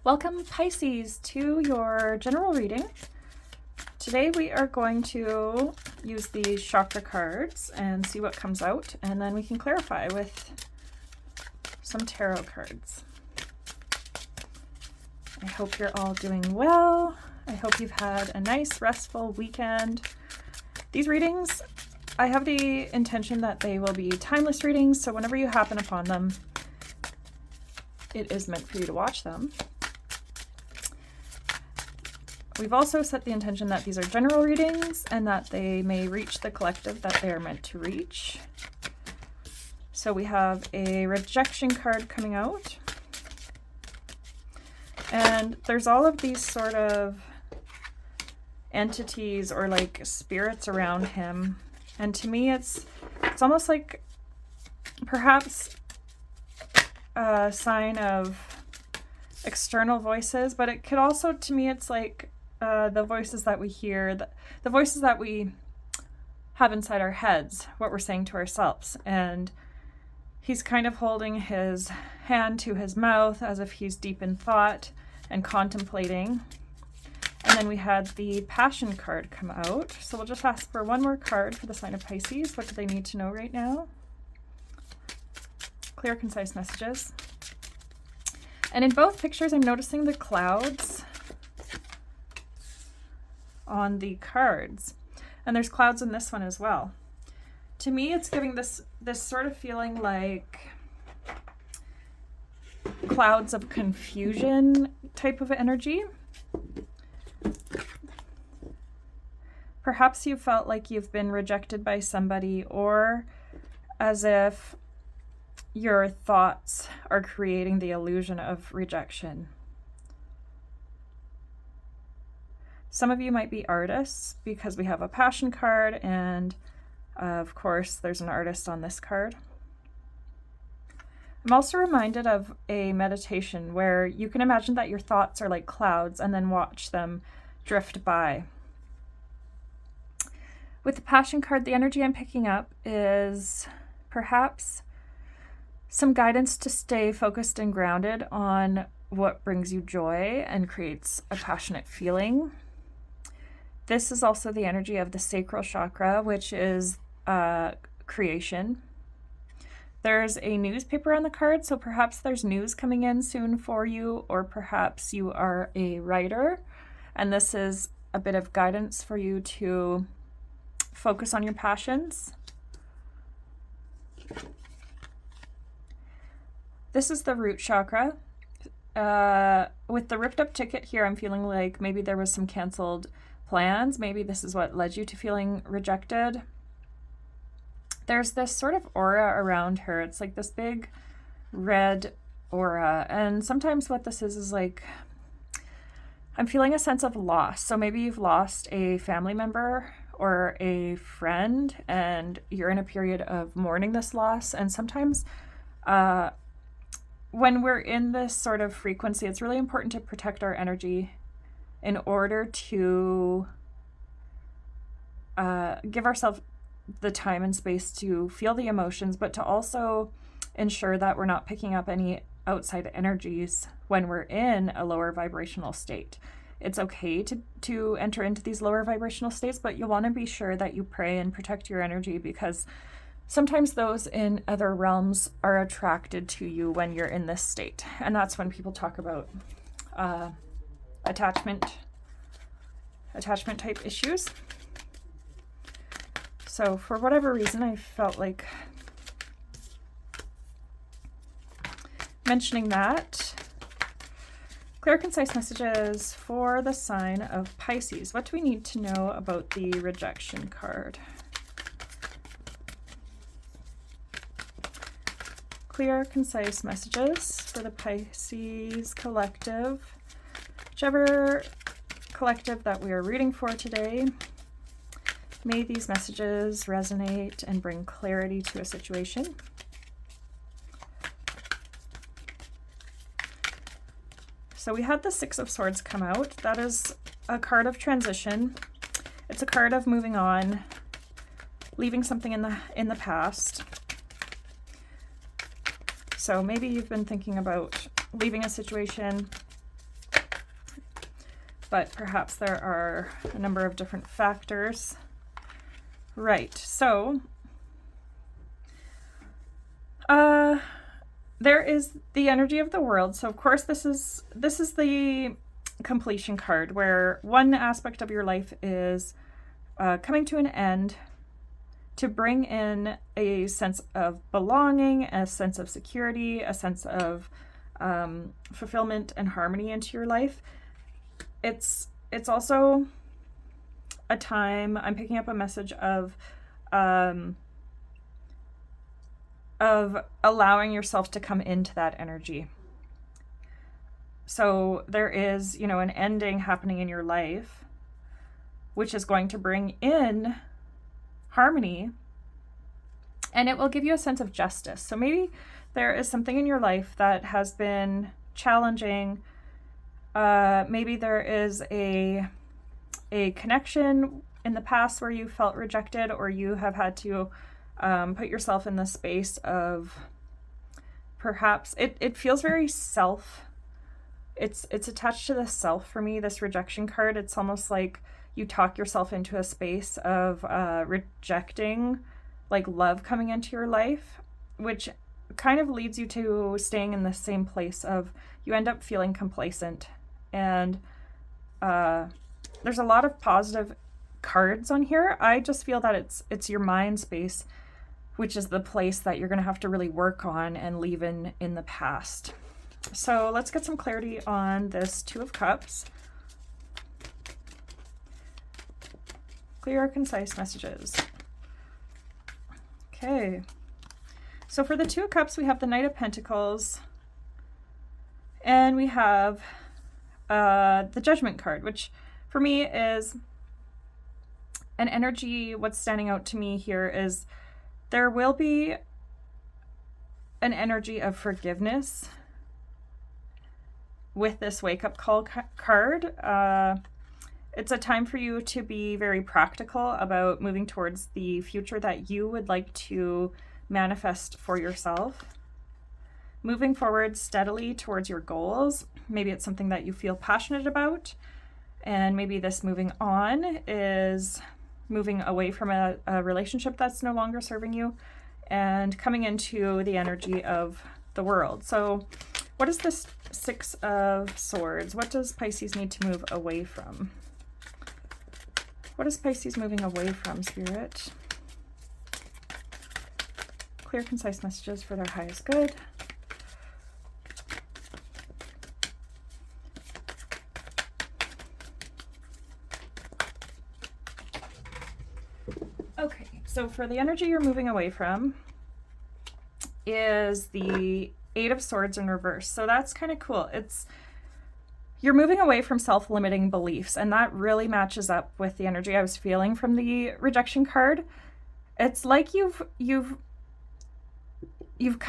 Welcome, Pisces, to your general reading. Today we are going to use these chakra cards and see what comes out, and then we can clarify with some tarot cards. I hope you're all doing well. I hope you've had a nice, restful weekend. These readings, I have the intention that they will be timeless readings, so whenever you happen upon them, it is meant for you to watch them. We've also set the intention that these are general readings and that they may reach the collective that they are meant to reach. So we have a rejection card coming out. And there's all of these sort of entities or like spirits around him. And to me, it's almost like perhaps a sign of external voices, but it could also, to me, it's like the voices that we hear, the voices that we have inside our heads, what we're saying to ourselves. And he's kind of holding his hand to his mouth as if he's deep in thought and contemplating. And then we had the Passion card come out. So we'll just ask for one more card for the sign of Pisces. What do they need to know right now? Clear, concise messages. And in both pictures, I'm noticing the clouds on the cards. And there's clouds in this one as well. To me, it's giving this sort of feeling like clouds of confusion type of energy. Perhaps you felt like you've been rejected by somebody, or as if your thoughts are creating the illusion of rejection. Some of you might be artists because we have a Passion card, and of course there's an artist on this card. I'm also reminded of a meditation where you can imagine that your thoughts are like clouds and then watch them drift by. With the Passion card, the energy I'm picking up is perhaps some guidance to stay focused and grounded on what brings you joy and creates a passionate feeling. This is also the energy of the sacral chakra, which is creation. There's a newspaper on the card, so perhaps there's news coming in soon for you, or perhaps you are a writer, and this is a bit of guidance for you to focus on your passions. This is the root chakra. With the ripped up ticket here, I'm feeling like maybe there was some canceled plans. Maybe this is what led you to feeling rejected. There's this sort of aura around her. It's like this big red aura. And sometimes what this is like, I'm feeling a sense of loss. So maybe you've lost a family member or a friend and you're in a period of mourning this loss. And sometimes when we're in this sort of frequency, it's really important to protect our energy in order to give ourselves the time and space to feel the emotions, but to also ensure that we're not picking up any outside energies when we're in a lower vibrational state. It's okay to enter into these lower vibrational states, but you'll want to be sure that you pray and protect your energy, because sometimes those in other realms are attracted to you when you're in this state. And that's when people talk about attachment type issues. So for whatever reason, I felt like mentioning that. Clear, concise messages for the sign of Pisces. What do we need to know about the rejection card? Clear, concise messages for the Pisces collective. Whichever collective that we are reading for today, may these messages resonate and bring clarity to a situation. So we had the Six of Swords come out. That is a card of transition. It's a card of moving on, leaving something in the past. So maybe you've been thinking about leaving a situation, but perhaps there are a number of different factors. Right, so there is the energy of the world. So of course this is the completion card, where one aspect of your life is coming to an end, to bring in a sense of belonging, a sense of security, a sense of fulfillment and harmony into your life. It's also a time, I'm picking up a message of allowing yourself to come into that energy. So there is, you know, an ending happening in your life, which is going to bring in harmony, and it will give you a sense of justice. So maybe there is something in your life that has been challenging. Maybe there is a connection in the past where you felt rejected, or you have had to put yourself in the space of, perhaps it feels very it's attached to the self for me, this rejection card. It's almost like you talk yourself into a space of rejecting like love coming into your life, which kind of leads you to staying in the same place of, you end up feeling complacent. And there's a lot of positive cards on here. I just feel that it's your mind space, which is the place that you're going to have to really work on and leave in the past. So let's get some clarity on this Two of Cups. Clear, concise messages. Okay. So for the Two of Cups, we have the Knight of Pentacles, and we have the Judgment card, which for me is an energy. What's standing out to me here is there will be an energy of forgiveness with this wake-up call card. It's a time for you to be very practical about moving towards the future that you would like to manifest for yourself. Moving forward steadily towards your goals. Maybe it's something that you feel passionate about, and maybe this moving on is moving away from a relationship that's no longer serving you, and coming into the energy of the world. So what is this Six of Swords? What does Pisces need to move away from? What is Pisces moving away from, Spirit? Clear, concise messages for their highest good. Okay, so for the energy you're moving away from is the Eight of Swords in reverse. So that's kind of cool. You're moving away from self-limiting beliefs, and that really matches up with the energy I was feeling from the rejection card. It's like you've kind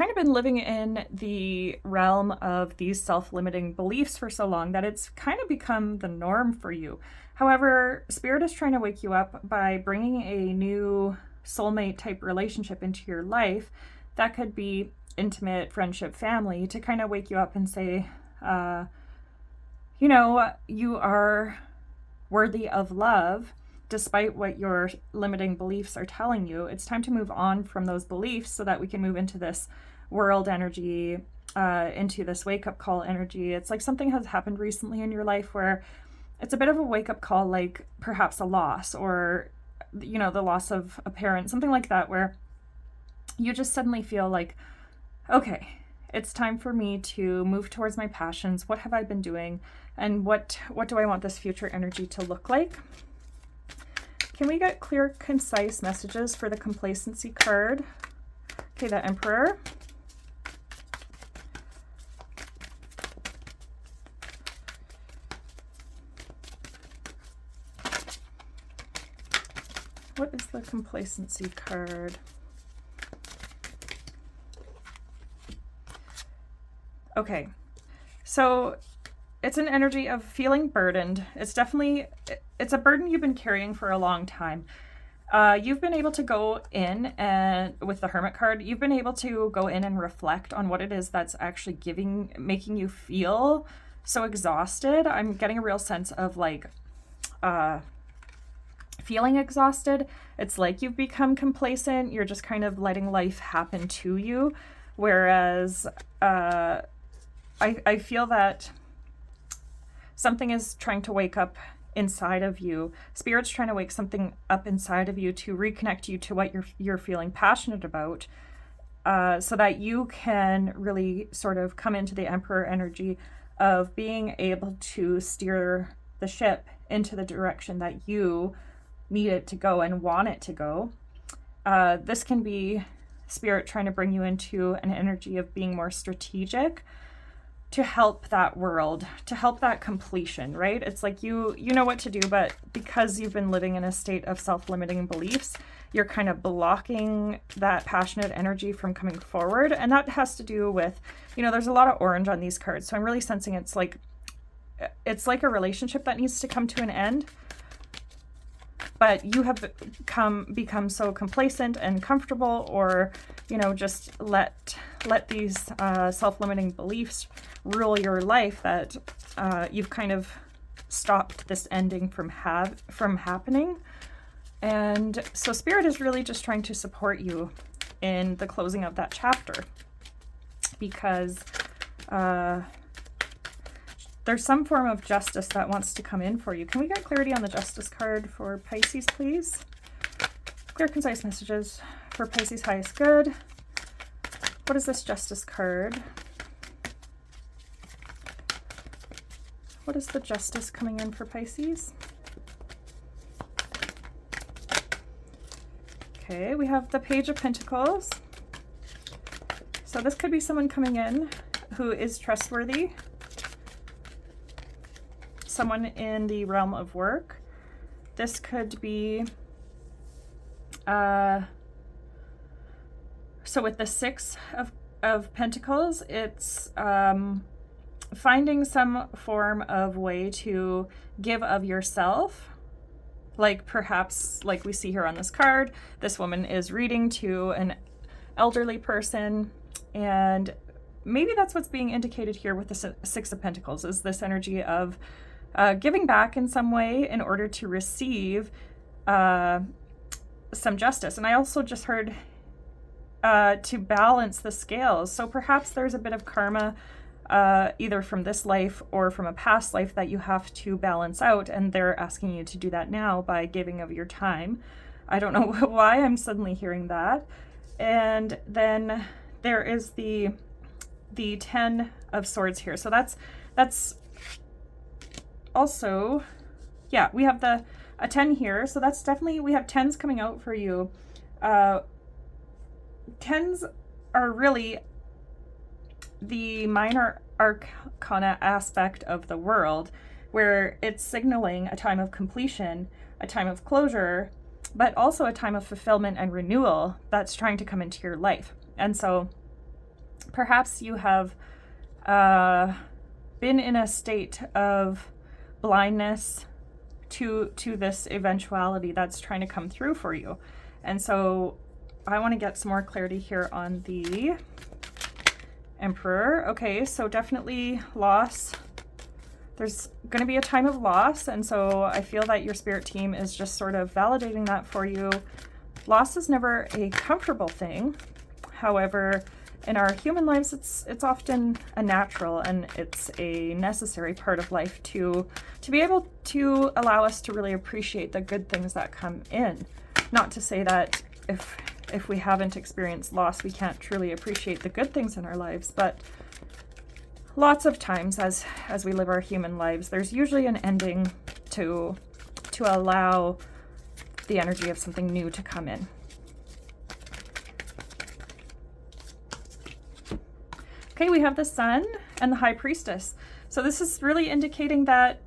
of been living in the realm of these self-limiting beliefs for so long that it's kind of become the norm for you. However, Spirit is trying to wake you up by bringing a new soulmate type relationship into your life. That could be intimate, friendship, family, to kind of wake you up and say, you know, you are worthy of love despite what your limiting beliefs are telling you. It's time to move on from those beliefs so that we can move into this world energy, into this wake-up call energy. It's like something has happened recently in your life where it's a bit of a wake-up call, like perhaps a loss, or, you know, the loss of a parent, something like that, where you just suddenly feel like, okay, it's time for me to move towards my passions. What have I been doing? And what do I want this future energy to look like? Can we get clear, concise messages for the complacency card? Okay, the Emperor. What is the complacency card? Okay, so it's an energy of feeling burdened. It's a burden you've been carrying for a long time. You've been able to go in, and with the Hermit card, you've been able to go in and reflect on what it is that's actually making you feel so exhausted. I'm getting a real sense of like feeling exhausted. It's like you've become complacent. You're just kind of letting life happen to you. Whereas I feel that something is trying to wake up inside of you. Spirit's trying to wake something up inside of you to reconnect you to what you're feeling passionate about, so that you can really sort of come into the Emperor energy of being able to steer the ship into the direction that you need it to go and want it to go. This can be Spirit trying to bring you into an energy of being more strategic to help that world, to help that completion, right? It's like you know what to do, but because you've been living in a state of self-limiting beliefs, you're kind of blocking that passionate energy from coming forward. And that has to do with, there's a lot of orange on these cards. So I'm really sensing it's like a relationship that needs to come to an end. But you have become so complacent and comfortable, or just let these self-limiting beliefs rule your life, that you've kind of stopped this ending from happening. And so Spirit is really just trying to support you in the closing of that chapter, because there's some form of justice that wants to come in for you. Can we get clarity on the Justice card for Pisces, please? Clear, concise messages for Pisces highest good. What is this Justice card? What is the Justice coming in for Pisces? Okay, we have the Page of Pentacles. So this could be someone coming in who is trustworthy. Someone in the realm of work. This could be so with the Six of Pentacles, it's finding some form of way to give of yourself. Like perhaps, like we see here on this card, this woman is reading to an elderly person, and maybe that's what's being indicated here with the Six of Pentacles, is this energy of giving back in some way in order to receive some justice. And I also just heard to balance the scales. So perhaps there's a bit of karma either from this life or from a past life that you have to balance out, and they're asking you to do that now by giving of your time. I don't know why I'm suddenly hearing that. And then there is the Ten of Swords here. So that's also, yeah, we have a 10 here. So that's definitely, we have 10s coming out for you. 10s are really the minor arcana aspect of the world, where it's signaling a time of completion, a time of closure, but also a time of fulfillment and renewal that's trying to come into your life. And so perhaps you have been in a state of blindness to this eventuality that's trying to come through for you. And so I want to get some more clarity here on the Emperor. Okay, so definitely loss. There's going to be a time of loss, and so I feel that your spirit team is just sort of validating that for you. Loss is never a comfortable thing. However, in our human lives, it's often a natural and it's a necessary part of life to be able to allow us to really appreciate the good things that come in. Not to say that if we haven't experienced loss, we can't truly appreciate the good things in our lives, but lots of times as we live our human lives, there's usually an ending to allow the energy of something new to come in. Okay, we have the Sun and the High Priestess. So this is really indicating that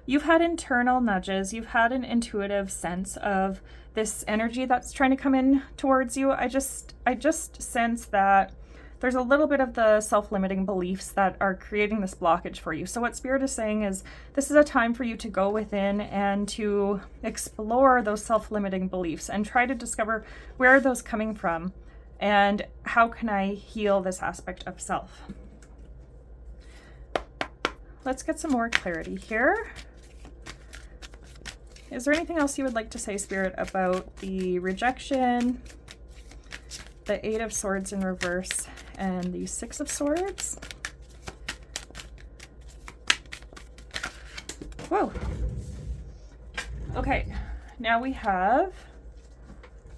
you've had internal nudges, you've had an intuitive sense of this energy that's trying to come in towards you. I just sense that there's a little bit of the self-limiting beliefs that are creating this blockage for you. So what Spirit is saying is this is a time for you to go within and to explore those self-limiting beliefs and try to discover where are those coming from and how can I heal this aspect of self. let's get some more clarity here. Is there anything else you would like to say, Spirit, about the rejection, the Eight of Swords in reverse, and the Six of Swords? Whoa. Okay, now we have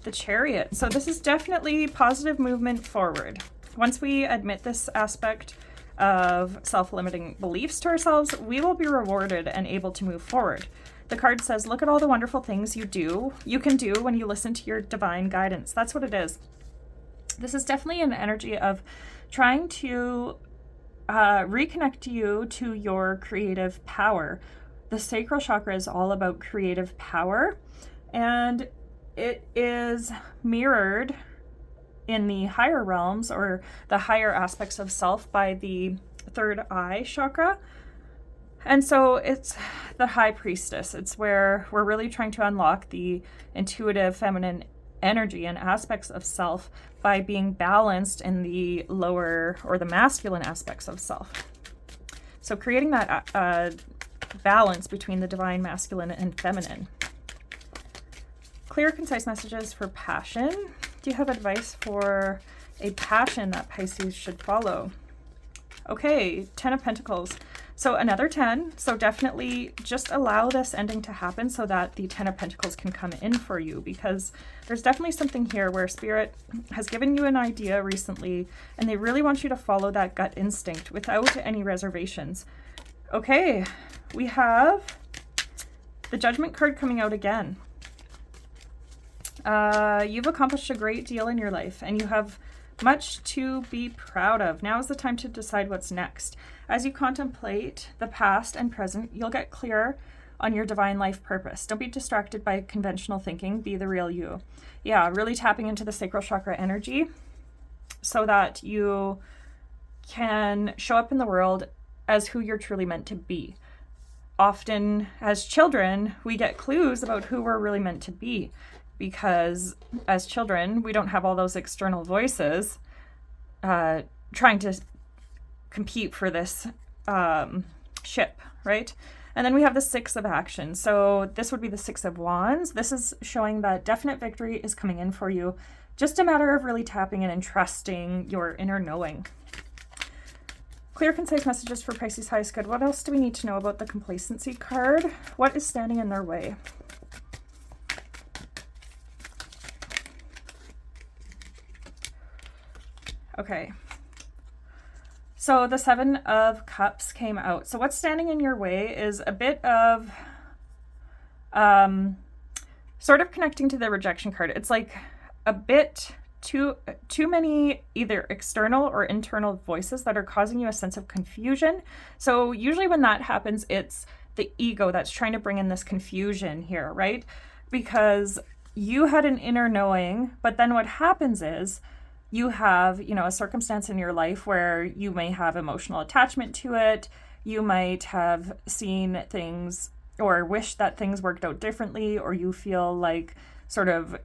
the Chariot. So this is definitely positive movement forward. Once we admit this aspect of self-limiting beliefs to ourselves, we will be rewarded and able to move forward. The card says, look at all the wonderful things you can do when you listen to your divine guidance. That's what it is. This is definitely an energy of trying to reconnect you to your creative power. The sacral chakra is all about creative power, and it is mirrored in the higher realms or the higher aspects of self by the third eye chakra. And so it's the High Priestess. It's where we're really trying to unlock the intuitive feminine energy and aspects of self by being balanced in the lower or the masculine aspects of self. So creating that balance between the divine masculine and feminine. Clear, concise messages for passion. Do you have advice for a passion that Pisces should follow? Okay, 10 of Pentacles. So another 10. So definitely just allow this ending to happen so that the 10 of Pentacles can come in for you, because there's definitely something here where Spirit has given you an idea recently and they really want you to follow that gut instinct without any reservations. Okay, we have the Judgment card coming out again. You've accomplished a great deal in your life and you have much to be proud of. Now is the time to decide what's next. As you contemplate the past and present, you'll get clear on your divine life purpose. Don't be distracted by conventional thinking. Be the real you. Yeah, really tapping into the sacral chakra energy so that you can show up in the world as who you're truly meant to be. Often as children, we get clues about who we're really meant to be, because as children, we don't have all those external voices trying to compete for this ship, right? And then we have the Six of Action. So this would be the Six of Wands. This is showing that definite victory is coming in for you. Just a matter of really tapping in and trusting your inner knowing. Clear, concise messages for Pisces highest good. What else do we need to know about the Complacency card? What is standing in their way? Okay. So the Seven of Cups came out. So what's standing in your way is a bit of sort of connecting to the rejection card. It's like a bit too many either external or internal voices that are causing you a sense of confusion. So usually when that happens, it's the ego that's trying to bring in this confusion here, right? Because you had an inner knowing, but then what happens is you have, a circumstance in your life where you may have emotional attachment to it. You might have seen things or wish that things worked out differently, or you feel like sort of,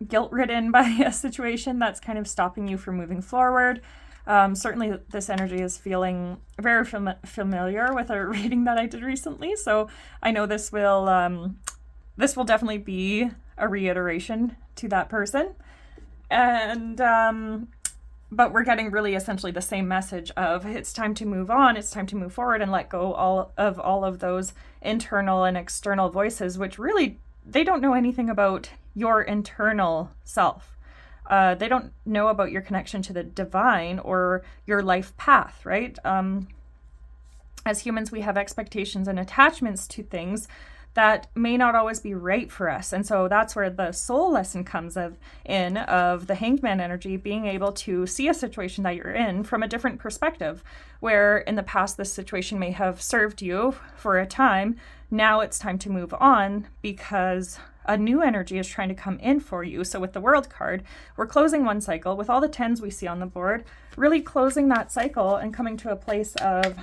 guilt-ridden by a situation that's kind of stopping you from moving forward. Certainly this energy is feeling very familiar with a reading that I did recently. So I know this will definitely be a reiteration to that person. And, but we're getting really essentially the same message of it's time to move on. It's time to move forward and let go all of those internal and external voices, which really, they don't know anything about your internal self. They don't know about your connection to the divine or your life path, right? As humans, we have expectations and attachments to things that may not always be right for us. And so that's where the soul lesson comes in of the Hanged Man energy, being able to see a situation that you're in from a different perspective, where in the past this situation may have served you for a time. Now it's time to move on because a new energy is trying to come in for you. So with the World card, we're closing one cycle with all the 10s we see on the board, really closing that cycle and coming to a place of,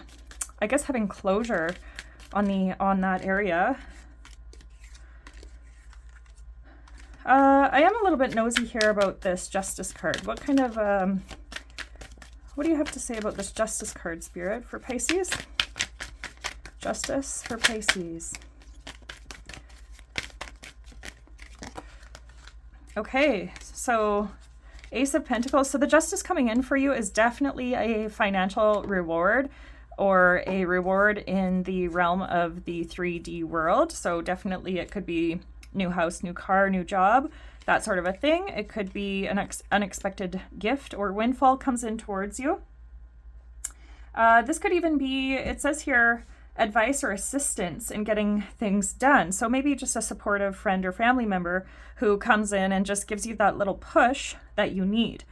I guess, having closure on that area. I am a little bit nosy here about this Justice card. What kind of What do you have to say about this Justice card, Spirit, for Pisces? Justice for Pisces. Okay, so Ace of Pentacles. So the Justice coming in for you is definitely a financial reward, or a reward in the realm of the 3D world. So definitely it could be new house, new car, new job, that sort of a thing. It could be an unexpected gift or windfall comes in towards you. This could even be, it says here, advice or assistance in getting things done. So maybe just a supportive friend or family member who comes in and just gives you that little push that you need.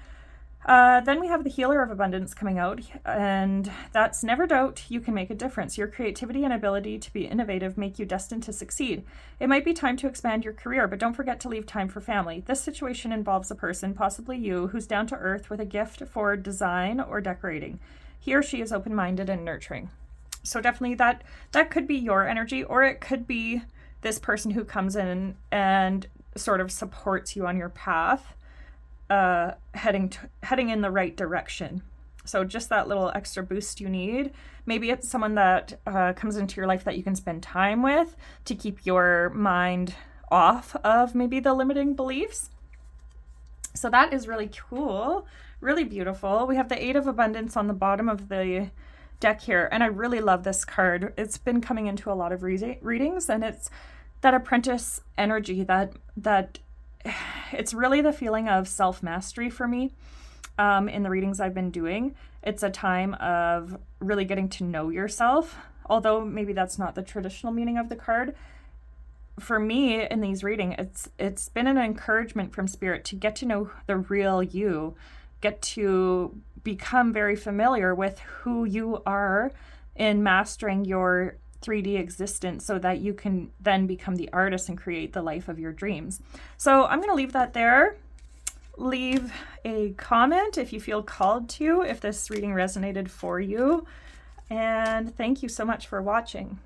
Then we have the Healer of Abundance coming out, and that's never doubt you can make a difference. Your creativity and ability to be innovative make you destined to succeed. It might be time to expand your career, but don't forget to leave time for family. This situation involves a person, possibly you, who's down to earth with a gift for design or decorating. He or she is open-minded and nurturing. So definitely that could be your energy, or it could be this person who comes in and sort of supports you on your path, heading in the right direction. So just that little extra boost you need. Maybe it's someone that comes into your life that you can spend time with to keep your mind off of maybe the limiting beliefs. So that is really cool, really beautiful. We have the Eight of Abundance on the bottom of the deck here, and I really love this card. It's been coming into a lot of readings, and it's that apprentice energy, that it's really the feeling of self-mastery for me in the readings I've been doing. It's a time of really getting to know yourself, although maybe that's not the traditional meaning of the card. For me in these readings, it's been an encouragement from Spirit to get to know the real you, get to become very familiar with who you are in mastering your 3D existence, so that you can then become the artist and create the life of your dreams. So I'm going to leave that there. Leave a comment if you feel called to, if this reading resonated for you. And thank you so much for watching.